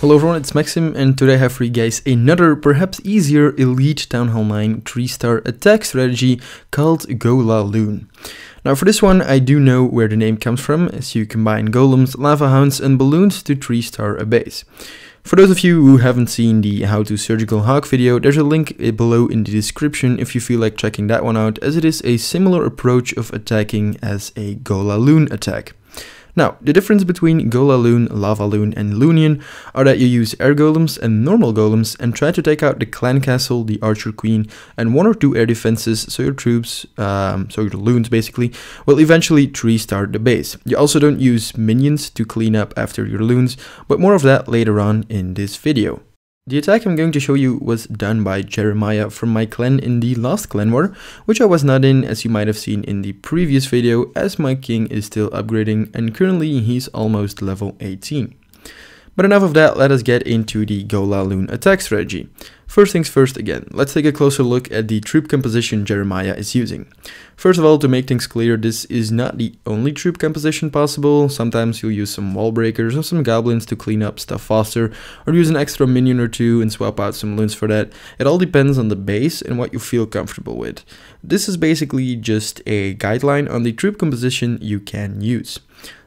Hello everyone, it's Maxim, and today I have for you guys another, perhaps easier, elite Town Hall 9 3-star attack strategy called Golaloon. Now for this one, I do know where the name comes from, as you combine golems, lava hounds and balloons to 3-star a base. For those of you who haven't seen the How to Surgical Hawk video, there's a link below in the description if you feel like checking that one out, as it is a similar approach of attacking as a Golaloon attack. Now, the difference between Golaloon, Lavaloon and Loonian are that you use air golems and normal golems and try to take out the clan castle, the archer queen and 1 or 2 air defenses, so your troops, so your loons basically, will eventually 3-star the base. You also don't use minions to clean up after your loons, but more of that later on in this video. The attack I'm going to show you was done by Jeremiah from my clan in the last clan war, which I was not in, as you might have seen in the previous video, as my king is still upgrading and currently he's almost level 18. But enough of that, let us get into the Golaloon attack strategy. First things first again, let's take a closer look at the troop composition Jeremiah is using. First of all, to make things clear, this is not the only troop composition possible. Sometimes you'll use some wall breakers or some goblins to clean up stuff faster, or use an extra minion or 2 and swap out some loons for that. It all depends on the base and what you feel comfortable with. This is basically just a guideline on the troop composition you can use.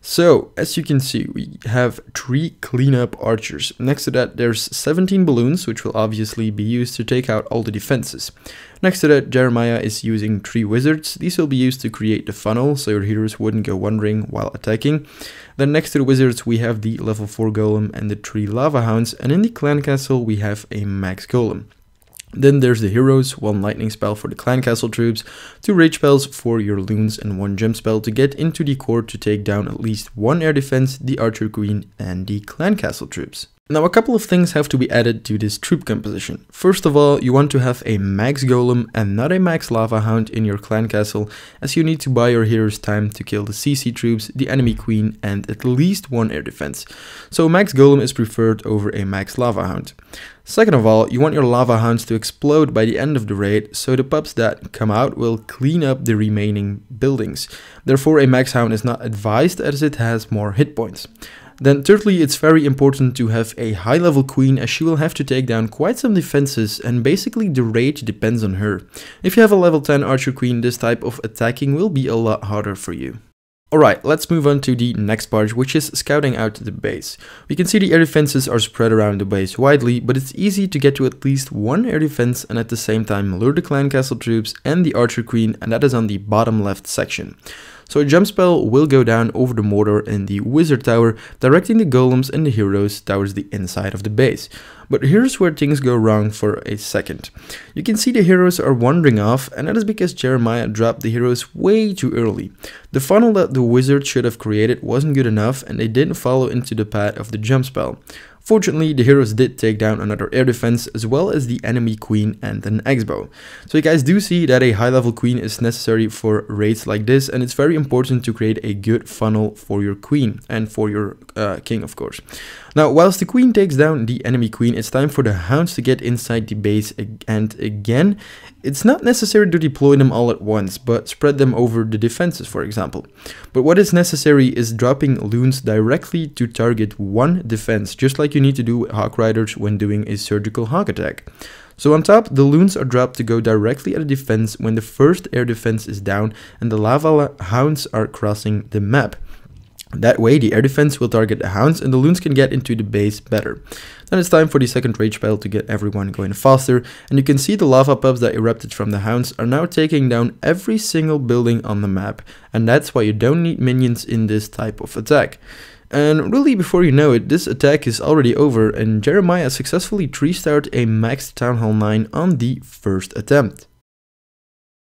So, as you can see, we have 3 cleanup archers. Next to that, there's 17 balloons, which will obviously be used to take out all the defenses. Next to that, Jeremiah is using 3 wizards. These will be used to create the funnel, so your heroes wouldn't go wandering while attacking. Then next to the wizards, we have the level 4 golem and the 3 lava hounds, and in the clan castle, we have a max golem. Then there's the heroes, 1 lightning spell for the clan castle troops, 2 rage spells for your loons and 1 jump spell to get into the core to take down at least 1 air defense, the archer queen and the clan castle troops. Now a couple of things have to be added to this troop composition. First of all, you want to have a max golem and not a max lava hound in your clan castle, as you need to buy your heroes time to kill the CC troops, the enemy queen and at least 1 air defense. So a max golem is preferred over a max lava hound. Second of all, you want your lava hounds to explode by the end of the raid, so the pups that come out will clean up the remaining buildings. Therefore a max hound is not advised, as it has more hit points. Then thirdly, it's very important to have a high level queen, as she will have to take down quite some defenses and basically the raid depends on her. If you have a level 10 archer queen, this type of attacking will be a lot harder for you. Alright, let's move on to the next part, which is scouting out the base. We can see the air defenses are spread around the base widely, but it's easy to get to at least 1 air defense and at the same time lure the clan castle troops and the archer queen, and that is on the bottom left section. So a jump spell will go down over the mortar in the wizard tower, directing the golems and the heroes towards the inside of the base. But here's where things go wrong for a second. You can see the heroes are wandering off, and that is because Jeremiah dropped the heroes way too early. The funnel that the wizard should have created wasn't good enough, and they didn't follow into the path of the jump spell. Fortunately, the heroes did take down another air defense, as well as the enemy queen and an X-bow. So you guys do see that a high level queen is necessary for raids like this, and it's very important to create a good funnel for your queen and for your king, of course. Now, whilst the queen takes down the enemy queen, it's time for the hounds to get inside the base, and again, it's not necessary to deploy them all at once, but spread them over the defenses, for example. But what is necessary is dropping loons directly to target 1 defense, just like you need to do with hawk riders when doing a surgical hawk attack. So on top, the loons are dropped to go directly at a defense when the first air defense is down and the lava hounds are crossing the map. That way, the air defense will target the hounds and the loons can get into the base better. Then it's time for the second rage spell to get everyone going faster, and you can see the lava pups that erupted from the hounds are now taking down every single building on the map, and that's why you don't need minions in this type of attack. And really, before you know it, this attack is already over and Jeremiah successfully 3-starred a maxed Town Hall 9 on the first attempt.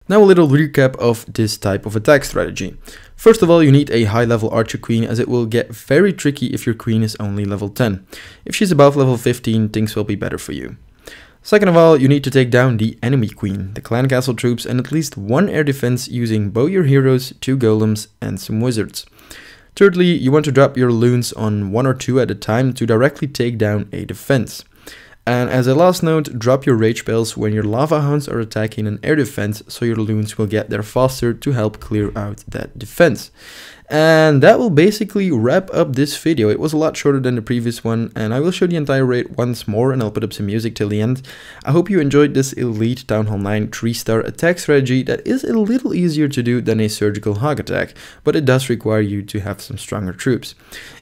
Now a little recap of this type of attack strategy. First of all, you need a high level archer queen, as it will get very tricky if your queen is only level 10. If she's above level 15, things will be better for you. Second of all, you need to take down the enemy queen, the clan castle troops and at least 1 air defense using both your heroes, 2 golems and some wizards. Thirdly, you want to drop your loons on 1 or 2 at a time to directly take down a defense. And as a last note, drop your rage spells when your lava hounds are attacking an air defense, so your loons will get there faster to help clear out that defense. And that will basically wrap up this video. It was a lot shorter than the previous one, and I will show the entire raid once more, and I'll put up some music till the end. I hope you enjoyed this elite Town Hall 9 3-star attack strategy that is a little easier to do than a surgical hog attack, but it does require you to have some stronger troops.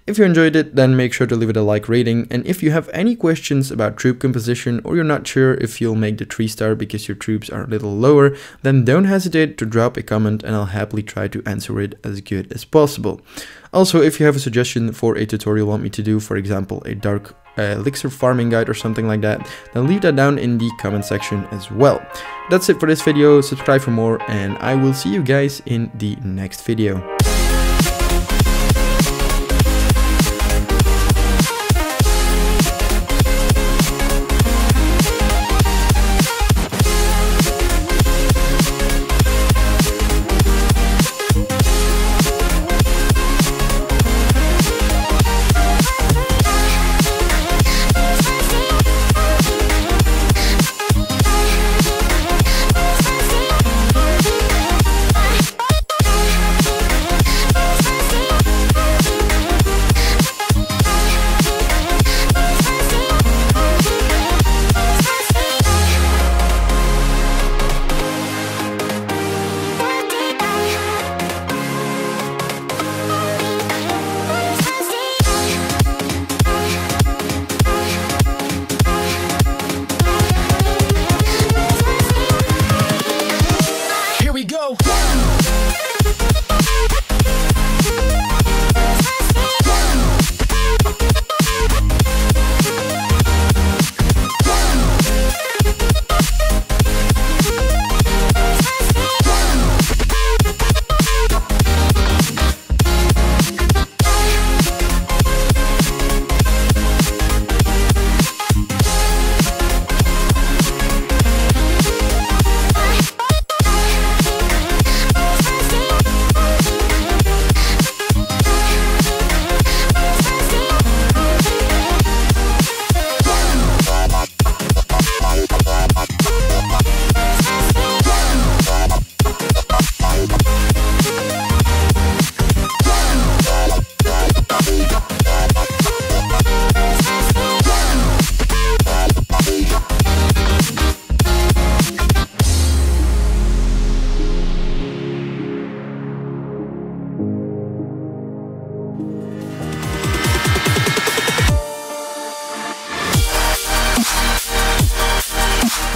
If you enjoyed it, then make sure to leave it a like rating, and if you have any questions about troop composition or you're not sure if you'll make the 3-star because your troops are a little lower, then don't hesitate to drop a comment and I'll happily try to answer it as good as possible. Also, if you have a suggestion for a tutorial you want me to do, for example a dark elixir farming guide or something like that, then leave that down in the comment section as well. That's it for this video. Subscribe for more, and I will see you guys in the next video.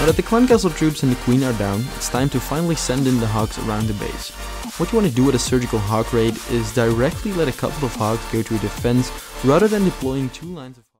Now that the clan castle troops and the queen are down, it's time to finally send in the hogs around the base. What you want to do with a surgical hog raid is directly let a couple of hogs go to a defense rather than deploying 2 lines of